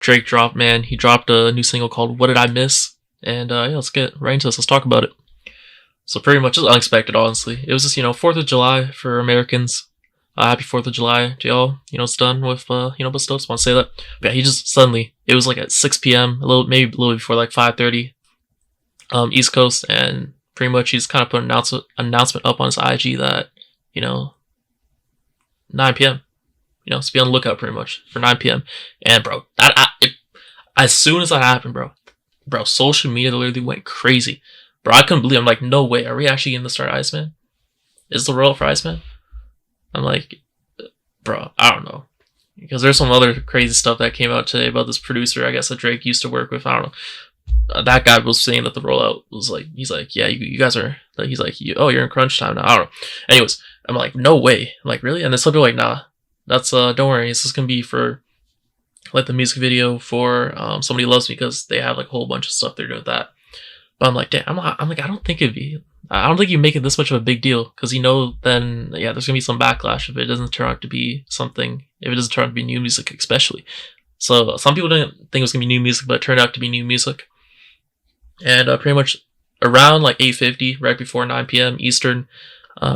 Drake dropped, man. He dropped a new single called "What Did I Miss?" And yeah, let's get right into this. Let's talk about it. So pretty much, it's unexpected, honestly. It was just 4th of July for Americans. Happy 4th of July to y'all. It's done with but still just want to say that. But yeah, he just suddenly, it was like at 6 p.m. Maybe a little before like 5:30, East Coast, and pretty much he just kind of put an announcement up on his IG that 9 p.m. So be on the lookout pretty much for 9 p.m. And bro, as soon as that happened, bro, social media literally went crazy. Bro, I couldn't believe it. I'm like, no way, are we actually going to start Iceman? Is the rollout for Iceman? I'm like, bro, I don't know. Because there's some other crazy stuff that came out today about this producer, I guess, that Drake used to work with. I don't know. That guy was saying that the rollout was like, he's like, yeah, you guys are, he's like, you're in crunch time now. I don't know. Anyways, I'm like, no way. I'm like, really? And then some people are like, nah, that's, don't worry. This is going to be for, like, the music video for Somebody Loves Me, because they have, like, a whole bunch of stuff they're doing with that. But I'm like, damn, I'm like, I don't think you make it this much of a big deal, because then, yeah, there's going to be some backlash if it doesn't turn out to be something, if it doesn't turn out to be new music, especially. So some people didn't think it was going to be new music, but it turned out to be new music. And pretty much around like 8:50, right before 9 p.m. Eastern,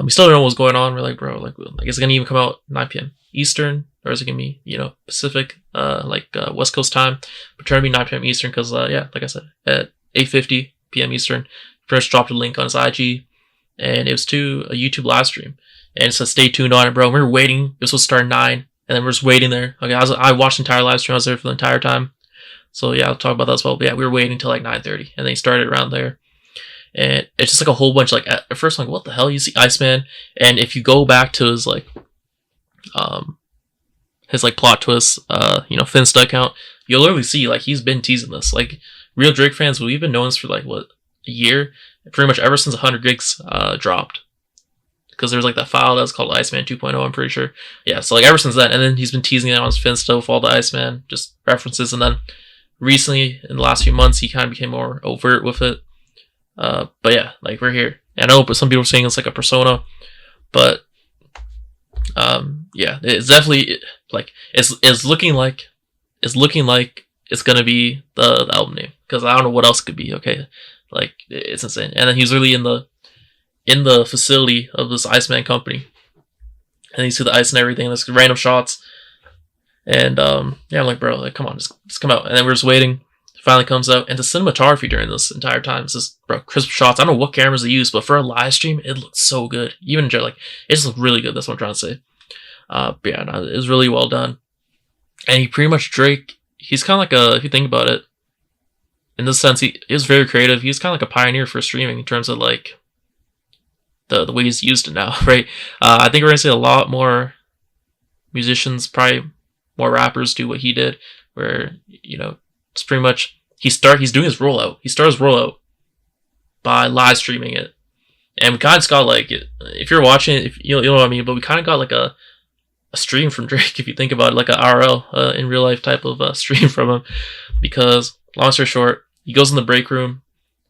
we still don't know what's going on. We're like, bro, like is it going to even come out 9 p.m. Eastern, or is it going to be, Pacific, West Coast time? But trying to be 9 p.m. Eastern, because, yeah, like I said, at 8:50 p.m. Eastern, first dropped a link on his IG, and it was to a YouTube live stream. And it said, stay tuned on it, bro. We were waiting. It was supposed to start at 9, and then we're just waiting there. Okay, I watched the entire live stream. I was there for the entire time. So yeah, I'll talk about that as well. But yeah, we were waiting until like 9:30, and they started around there. And it's just like a whole bunch, like, at first I'm like, what the hell? You see Iceman, and if you go back to his like plot twist, Finsta account, you'll literally see like he's been teasing this. Like, real Drake fans, we've been knowing this for like what, a year, pretty much ever since 100 gigs dropped. Because there was like that file that was called Iceman 2.0, I'm pretty sure. Yeah, so like ever since then, and then he's been teasing it on his Finsta with all the Iceman just references, and then recently, in the last few months, he kind of became more overt with it. But yeah, like, we're here. I know, but some people are saying it's like a persona, but yeah, it's definitely like it's looking like it's gonna be the album name, because I don't know what else it could be. Okay, like, it's insane. And then he's really in the facility of this Iceman company, and you see the ice and everything. There's random shots. And yeah, I'm like, bro, like, come on, just come out. And then we're just waiting. It finally comes out, and the cinematography during this entire time is just, bro, crisp shots. I don't know what cameras they use, but for a live stream, it looks so good. Even like, it just looked really good. That's what I'm trying to say. But yeah, no, it was really well done. And he pretty much, Drake, he's kind of like if you think about it, in this sense, he is very creative. He's kind of like a pioneer for streaming in terms of like the way he's used it now, right? I think we're gonna see a lot more musicians, probably more rappers, do what he did, where it's pretty much he's doing his rollout. He starts rollout by live streaming it, and we kind of got like, if you're watching it, if you know what I mean, but we kind of got like a stream from Drake, if you think about it, like a RL in real life type of stream from him, because long story short, he goes in the break room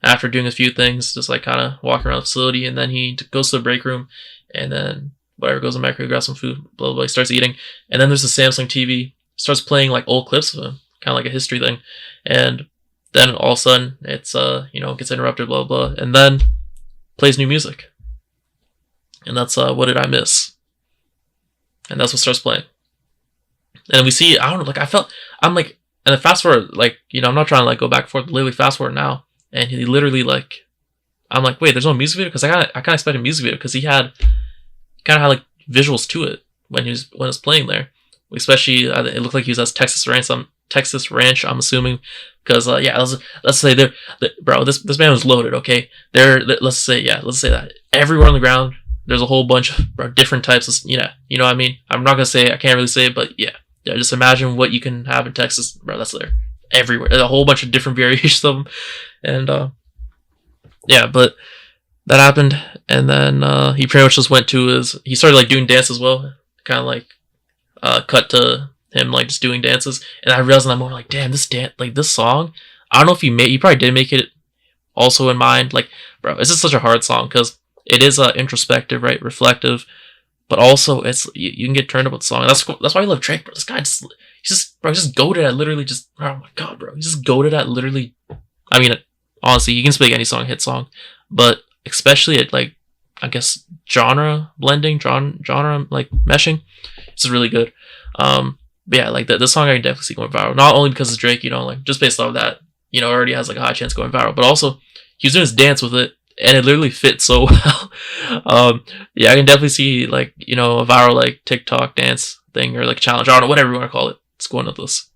after doing a few things, just like kind of walking around the facility, and then he goes to the break room, and then whatever, goes in the microwave, grabs some food, blah, blah, blah, he starts eating. And then there's a Samsung TV, starts playing like old clips of him, kind of like a history thing. And then all of a sudden, it's, gets interrupted, blah, blah, blah, and then plays new music. And that's What Did I Miss? And that's what starts playing. And we see, I don't know, like, I'm like, and then fast forward, like, I'm not trying to like go back and forth, literally fast forward now. And he literally like, I'm like, wait, there's no music video? Because I kind of expected a music video, because he kind of had like visuals to it when it was playing there. Especially, it looked like he was at Texas Ranch. I'm assuming, because yeah, let's say bro, this man was loaded. Okay, let's say that everywhere on the ground, there's a whole bunch of different types of, you know what I mean. I'm not gonna say, I can't really say it, but yeah, just imagine what you can have in Texas, bro. That's there everywhere. There's a whole bunch of different variations of them, and yeah, but that happened, and then he pretty much just went to he started like doing dance as well, kind of like cut to him like just doing dances, and I realized in that moment, like, damn, this song, I don't know if he probably did make it also in mind, like, bro, this is such a hard song, because it is introspective, right, reflective, but also it's you can get turned up with the song. That's why I love Drake, bro. This guy he's just goated at literally just, oh my god, bro. He's just goated at literally. I mean, honestly, you can speak any song, hit song, but especially at like, I guess, genre blending, genre like meshing. It's really good. But yeah, like this song I can definitely see going viral. Not only because it's Drake, you know, like just based off that, you know, already has like a high chance going viral, but also he was doing his dance with it, and it literally fits so well. Yeah, I can definitely see like, you know, a viral like TikTok dance thing or like challenge, I don't know, whatever you want to call it. It's going with this.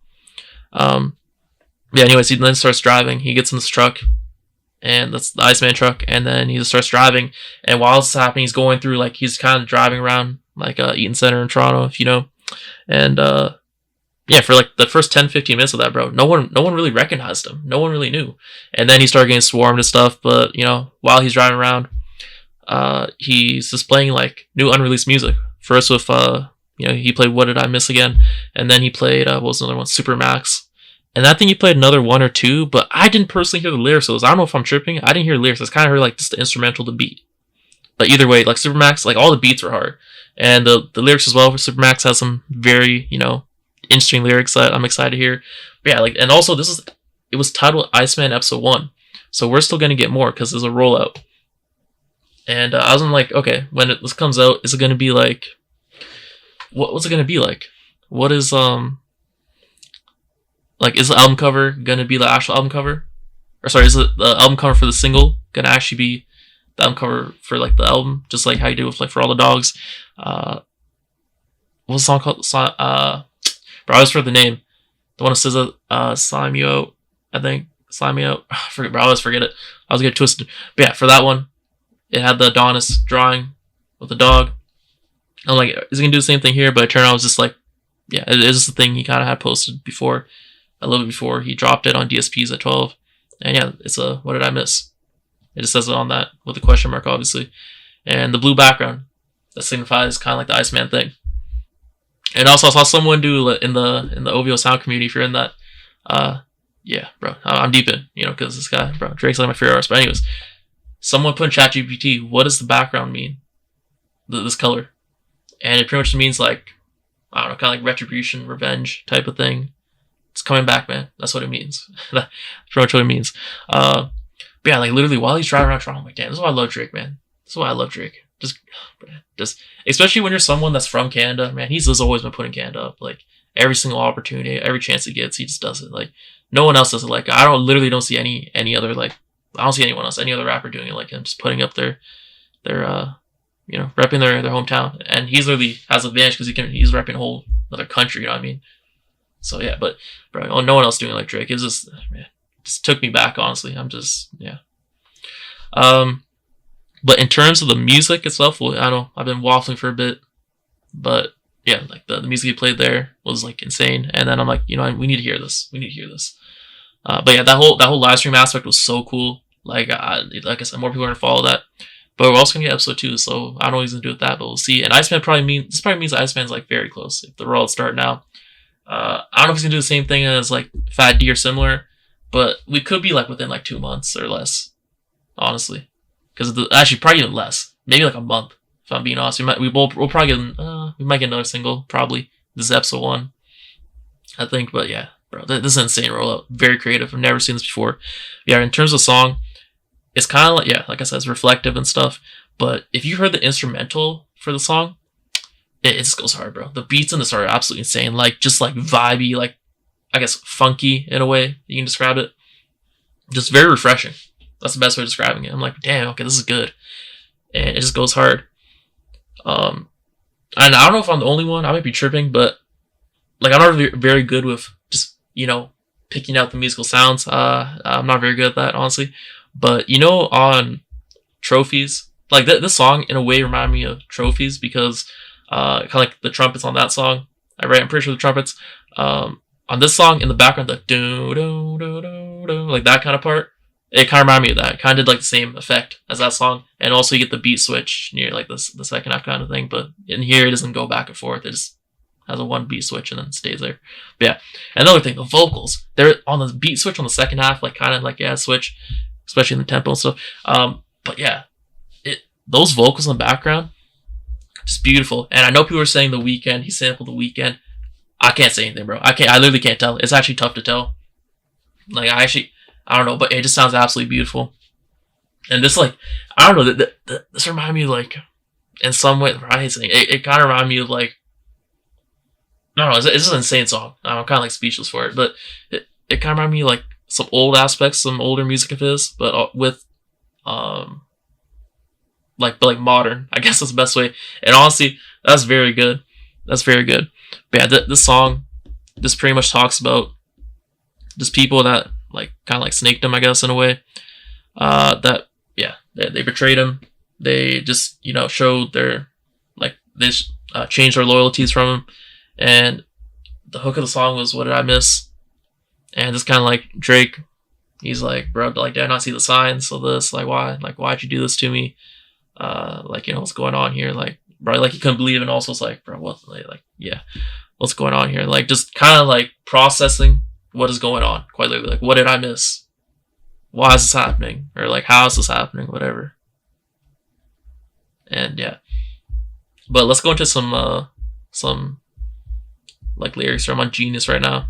Yeah. Anyways, he then starts driving. He gets in this truck, and that's the Iceman truck, and then he just starts driving. And while it's happening, he's going through like he's kind of driving around like Eaton Center in Toronto, if you know, and yeah, for like the first 10-15 minutes of that, bro, no one really recognized him. No one really knew. And then he started getting swarmed and stuff. But you know, while he's driving around, he's just playing like new unreleased music. First with you know, he played "What Did I Miss Again," and then he played what was another one, "Supermax." And I think he played another one or two, but I didn't personally hear the lyrics. So I don't know if I'm tripping. I didn't hear lyrics. I kind of heard like just the instrumental, the beat. But either way, like Supermax, like all the beats were hard, and the lyrics as well for Supermax has some very, you know, interesting lyrics that I'm excited to hear. But yeah, like, and also it was titled Iceman Episode 1, so we're still gonna get more because there's a rollout. And I was like, okay, when this comes out, is it gonna be like, what's it gonna be like? What is like, is the album cover gonna be the actual album cover? Or sorry, is the album cover for the single gonna actually be the album cover for like the album, just like how you do with like For All the Dogs? What's the song called? Bro, I always forget the name. The one that says "Slime You Out," I think. "Slime Me Out." Forget, bro, I always forget it. I was getting twisted. But yeah, for that one, it had the Adonis drawing with the dog. I'm like, is he gonna do the same thing here? But it turned out it was just like, yeah, it is the thing he kind of had posted before, a little bit before he dropped it on DSPs at 12. And yeah, it's a "What Did I Miss?" It just says it on that with a question mark, obviously, and the blue background that signifies kind of like the Iceman thing. And also I saw someone do in the OVO sound community, if you're in that, yeah, bro, I'm deep in, you know, because this guy, bro, Drake's like my favorite artist. But anyways, someone put in ChatGPT, what does the background mean? This color, and it pretty much means like, I don't know, kind of like retribution, revenge type of thing. It's coming back, man. That's what it means. That's pretty much what it means. But yeah, like literally while he's driving around Toronto, I'm like, damn, this is why I love Drake, man. This is why I love Drake. Just especially when you're someone that's from Canada, man. He's just always been putting Canada up. Like every single opportunity, every chance he gets, he just does it. Like no one else does it. Like I don't see any other, like I don't see anyone else, any other rapper doing it like him, just putting up their you know, repping their hometown. And he's literally has an advantage because he's repping a whole other country. You know what I mean? So yeah, but bro, no one else doing it like Drake. It's just, man, just took me back. Honestly, I'm just, yeah. But in terms of the music itself, well, I don't know, I've been waffling for a bit, but yeah, like the music he played there was like insane. And then I'm like, you know, we need to hear this. We need to hear this. But yeah, that whole live stream aspect was so cool. Like I said, more people are gonna follow that. But we're also gonna get episode 2, so I don't know what he's gonna do with that, but we'll see. And Iceman probably means Iceman's like very close. If the rollout start now, I don't know if he's gonna do the same thing as like Fat D or similar, but we could be like within like 2 months or less, honestly. Because actually probably even less, maybe like a month. If I'm being honest, we'll probably get we might get another single probably. This is episode 1, I think. But yeah, bro, this is an insane rollout. Very creative. I've never seen this before. Yeah, in terms of song, it's kind of like, yeah, like I said, it's reflective and stuff. But if you heard the instrumental for the song, it just goes hard, bro. The beats in this are absolutely insane. Like just like vibey, like I guess funky in a way you can describe it. Just very refreshing. That's the best way of describing it. I'm like, damn, okay, this is good. And it just goes hard. And I don't know if I'm the only one. I might be tripping, but like I'm not very good with just, you know, picking out the musical sounds. I'm not very good at that, honestly. But you know, on Trophies, like this song in a way reminded me of Trophies because kind of like the trumpets on that song. I'm pretty sure the trumpets. On this song in the background, the do do do do do, like that kind of part. It kind of reminded me of that. It kind of did like the same effect as that song. And also you get the beat switch near like the second half kind of thing. But in here, it doesn't go back and forth. It just has a one beat switch and then stays there. But yeah. Another thing, the vocals. They're on the beat switch on the second half, like kind of like, yeah, switch. Especially in the tempo and stuff. But yeah, those vocals in the background, just beautiful. And I know people are saying The Weeknd, he sampled The Weeknd. I can't say anything, bro. I literally can't tell. It's actually tough to tell. Like, I don't know, but it just sounds absolutely beautiful. And this, like, I don't know, this reminded me of, like, in some way, I hate saying it kind of reminded me of, like, I don't know, it's just an insane song. I'm kind of, like, speechless for it, but it kind of reminded me of, like, some old aspects, some older music of his, but with, like modern, I guess that's the best way. And honestly, that's very good. That's very good. But yeah, this song, this pretty much talks about just people that, like, kind of like snaked him, I guess, in a way. They betrayed him. They just, showed their, like, they changed their loyalties from him. And the hook of the song was, "What did I miss?" And just kind of like Drake, he's like, "Bro, like, did I not see the signs of this? Like, why? Like, why'd you do this to me? What's going on here?" Like, bro, like, he couldn't believe it, and also it's like, bro, what? Like, yeah, what's going on here? Like, just kind of like processing what is going on, quite literally. Like, what did I miss? Why is this happening? Or like, how is this happening? Whatever. And yeah, but let's go into some like lyrics. I'm on Genius right now,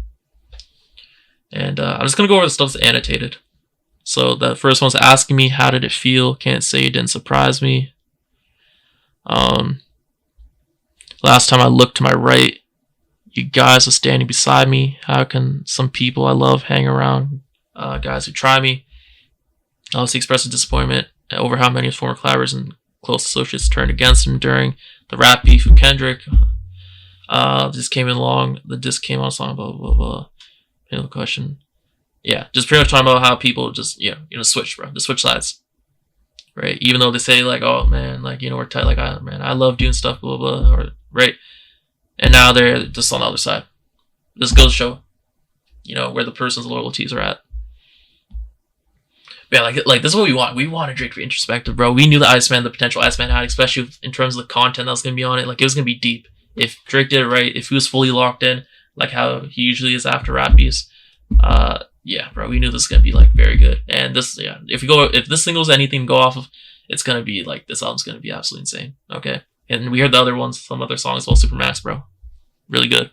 and I'm just gonna go over the stuff that's annotated. So the first one's asking me, "How did it feel? Can't say it didn't surprise me." Last time I looked to my right, you guys were standing beside me. How can some people I love hang around guys who try me? Obviously expressed disappointment over how many of his former collaborators and close associates turned against him during the rap beef with Kendrick. This came in along. The disc came on a song, blah, blah, blah. Another question. Yeah, just pretty much talking about how people just, switch, bro. Just switch sides. Right? Even though they say, like, "Oh, man, like, we're tight. Like, I love doing stuff, blah, blah, blah." Or, right? And now they're just on the other side. This goes to show, where the person's loyalties are at. Yeah, like this is what we want. We wanted Drake to be introspective, bro. We knew the potential Iceman had, especially in terms of the content that was going to be on it. Like, it was going to be deep. If Drake did it right, if he was fully locked in, like how he usually is after rap beefs, yeah, bro, we knew this was going to be, like, very good. And this, yeah, if this single's anything to go off of, it's going to be, like, this album's going to be absolutely insane, okay? And we heard the other ones, some other songs, well, Supermax, bro. Really good.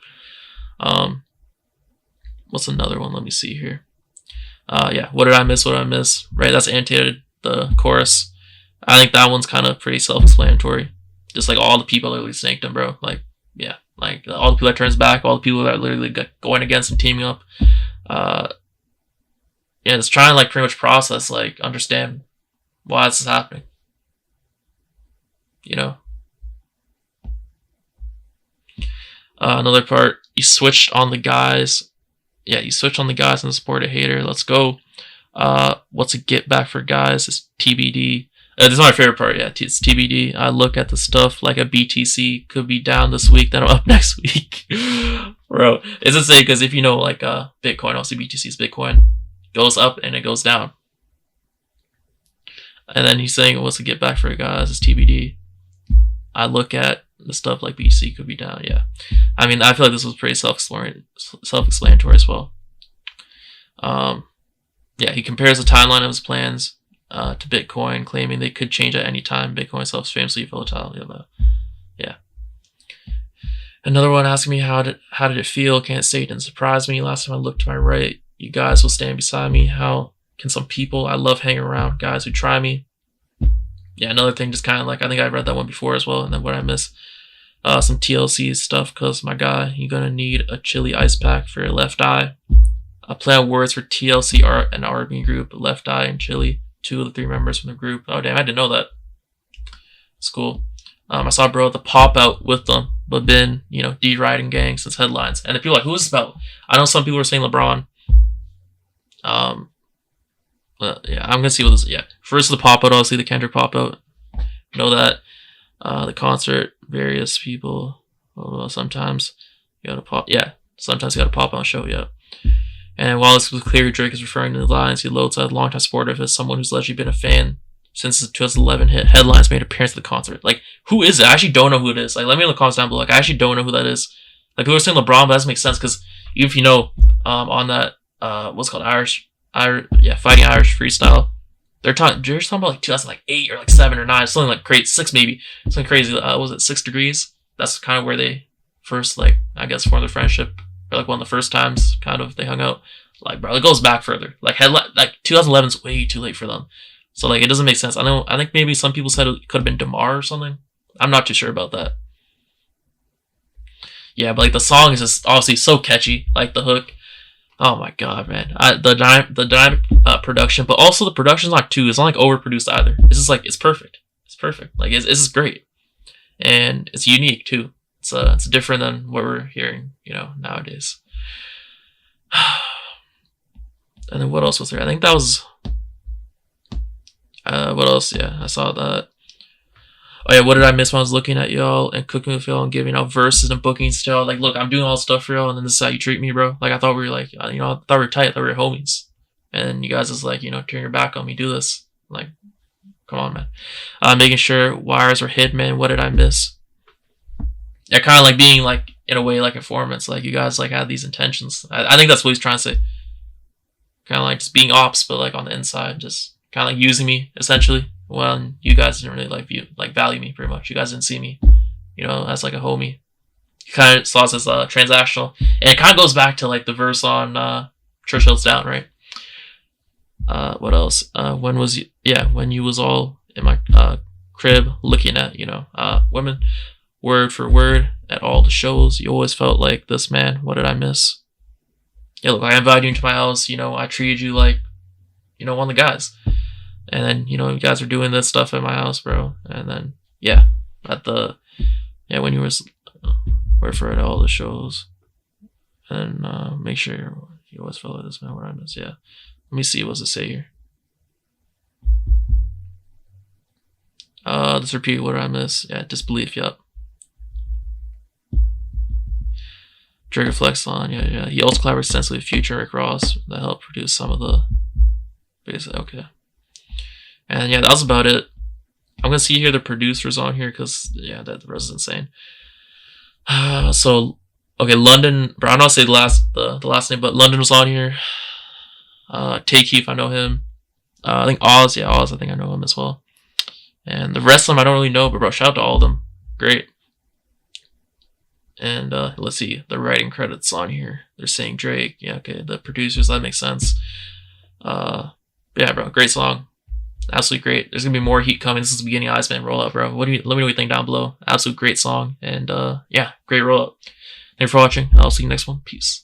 What's another one? Let me see here. Yeah, "What did I miss? What did I miss?" Right, that's annotated, the chorus. I think that one's kind of pretty self-explanatory. Just like all the people that literally snaked him, bro. Like, yeah, like all the people that turns back, all the people that literally going against him, teaming up. Yeah, just trying to, like, pretty much process, like, understand why this is happening. Another part, you switched on the guys. Yeah, you switched on the guys and support a hater. Let's go. What's a get back for guys? It's TBD. This is my favorite part. Yeah, it's TBD. I look at the stuff like a BTC could be down this week, then I'm up next week. Bro, it's insane because if you know, like, Bitcoin, obviously BTC's Bitcoin, goes up and it goes down. And then he's saying, what's a get back for guys? It's TBD. I look at the stuff like BTC could be down. Yeah, I mean, I feel like this was pretty self-explanatory as well. Yeah, he compares the timeline of his plans to Bitcoin, claiming they could change at any time. Bitcoin self famously volatile. Yeah. Another one asking me, how did it feel? Can't say it didn't surprise me. Last time I looked to my right, you guys will stand beside me. How can some people I love hang around guys who try me? Yeah, another thing, just kind of like, I think I read that one before as well. And then what I miss, some TLC stuff, because my guy, you're gonna need a chili ice pack for your left eye. A play on words for TLC art and R&B group, Left Eye and Chili, 2 of the 3 members from the group. Oh damn, I didn't know that. It's cool. I saw bro at the pop out with them, but been, deriding gang since headlines. And the people are like, who is this about? I know some people are saying LeBron. Yeah, I'm gonna see what this. Yeah, first the pop out, obviously the Kendrick pop out. Know that. The concert, various people. Sometimes you gotta pop. Yeah, sometimes you gotta pop on a show. Yeah. And while this was clear, Drake is referring to the lines he loads a longtime supporter of as someone who's allegedly been a fan since the 2011 hit. Headlines made appearance at the concert. Like, who is it? I actually don't know who it is. Like, let me know in the comments down below. Like, I actually don't know who that is. Like, people are saying LeBron, but that doesn't make sense because even if on that what's it called Fighting Irish freestyle, They're talking about like 2008 or like 7 or 9, something like crazy, 6 maybe, something crazy. Was it 6 Degrees? That's kind of where they first, like, I guess, formed their friendship, or like one of the first times kind of they hung out. Like, bro, it goes back further. Like 2011's way too late for them. So like it doesn't make sense. I think maybe some people said it could have been Damar or something. I'm not too sure about that. Yeah, but like the song is just obviously so catchy. Like the hook. Oh my god, man! The dynamic production, but also the production's not too. It's not like overproduced either. It's just like it's perfect. It's perfect. Like it's just great, and it's unique too. It's different than what we're hearing, nowadays. And then what else was there? I think that was. What else? Yeah, I saw that. Oh yeah, what did I miss when I was looking at y'all and cooking with y'all and giving out verses and bookings to y'all? Like, look, I'm doing all this stuff for y'all, and then this is how you treat me, bro. Like, I thought we were like, I thought we were tight. I thought we were homies. And you guys is like, turn your back on me, do this. Like, come on, man. Making sure wires were hid, man. What did I miss? Yeah, kind of like being like, in a way, like informants. Like, you guys like had these intentions. I think that's what he's trying to say. Kind of like just being ops, but like on the inside, just kind of like using me, essentially. Well, you guys didn't really value me pretty much. You guys didn't see me, as like a homie. You kind of saw us as transactional, and it kind of goes back to like the verse on Churchill's Down, right? What else? When you was all in my crib looking at women, word for word at all the shows. You always felt like this, man. What did I miss? Yeah, look, I invited you into my house. I treated you like one of the guys. And then, you guys were doing this stuff at my house, bro. And then, when you was word for it at all the shows. And make sure you always felt like this, man. What I miss, yeah. Let me see what's it say here. Let's repeat what I miss. Yeah, disbelief, yup. Trigger Flex on, yeah. He also collaborated extensively with Future and Rick Ross that helped produce some of the basic, okay. And yeah, that was about it. I'm gonna see here the producers on here because that the rest is insane. So okay, London, bro, I'm not say the last name, but London was on here. Take Keith, I know him. I think Oz, I think I know him as well. And the rest of them I don't really know, but bro, shout out to all of them. Great. And let's see, the writing credits on here. They're saying Drake. Yeah, okay, the producers, that makes sense. Yeah, bro, great song. Absolutely great. There's gonna be more heat coming. This is the beginning of Iceman rollout, bro. Let me know what you think down below. Absolute great song. And great rollout. Thanks for watching. I'll see you next one. Peace.